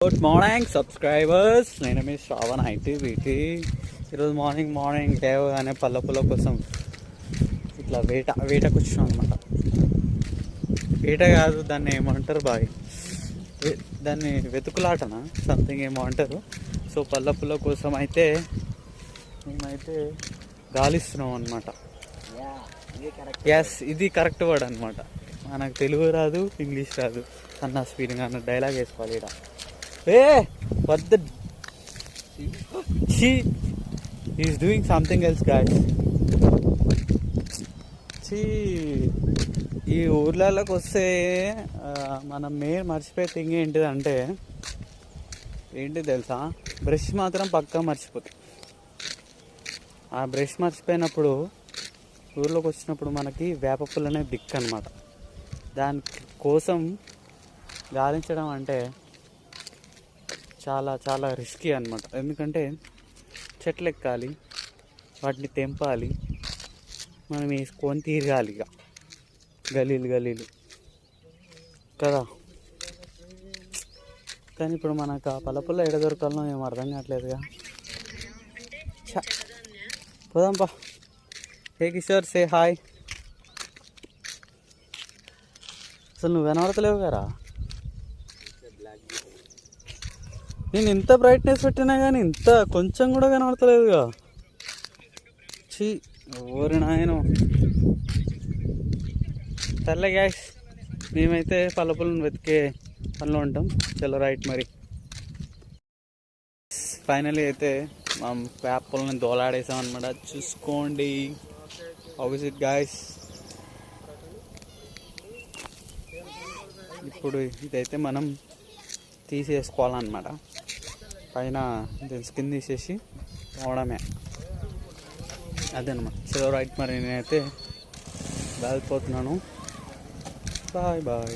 Good morning subscribers, నేను మీ శ్రావణ్ ఐటీబీటీ. ఈరోజు morning లేవగానే పళ్ళ పుల్ల కోసం ఇట్లా వేటకు వచ్చినాం అనమాట. వేట కాదు, దాన్ని ఏమంటారు బాయ్, దాన్ని వెతుకులాటనా సంథింగ్ ఏమో అంటారు. సో పళ్ళ పుల్ల కోసం అయితే మేమైతే గాలిస్తున్నాం అనమాట. ఎస్, ఇది కరెక్ట్ వర్డ్ అనమాట. మనకు తెలుగు రాదు, ఇంగ్లీష్ రాదు, అన్న స్పీడింగ్ అన్న డైలాగ్ వేసుకోవాలి ఇక్కడ. What the... He's doing something else, guys. ఈ ఊర్లలోకి వస్తే మనం మెయిన్ మర్చిపోయే థింగ్ ఏంటిదంటే తెలుసా, బ్రష్ మాత్రం పక్కా మర్చిపోతాం. ఆ బ్రష్ మర్చిపోయినప్పుడు ఊర్లోకి వచ్చినప్పుడు మనకి వేప పుల్లనే దిక్కు అనమాట. దాని కోసం గాలించడం అంటే చాలా చాలా రిస్కీ అనమాట. ఎందుకంటే చెట్లు ఎక్కాలి, వాటిని తెంపాలి, మనం వేసుకొని తిరగాలి ఇక గలీలు కదా. కానీ ఇప్పుడు మనకు ఆ పలపుల్లో ఎడ దొరకాలనో ఏం అర్థం కావట్లేదుగా. పోదాంపా. హే కిషోర్, సే హాయ్. అసలు నువ్వు కనబడతలేవు కదా. నేను ఇంత బ్రైట్నెస్ పెట్టినా కానీ ఇంత కొంచెం కూడా కనబడతలేదుగా. ఓరి నాయనో. సర్లే గ్యాస్, మేమైతే పళ్ళపులను వెతికే పనిలో ఉంటాం. చలో రైట్. మరి ఫైనలీ అయితే మా వేప పుల్లని దోలాడేసాం అనమాట. చూసుకోండి హౌ ఇస్ ఇట్ గాయస్. ఇప్పుడు ఇదైతే మనం తీసేసుకోవాలన్నమాట. పైన స్కిన్ తీసేసి పోవడమే, అదనమాట. చలో రైట్. మరి నేనైతే వెళ్ళిపోతున్నాను. బాయ్.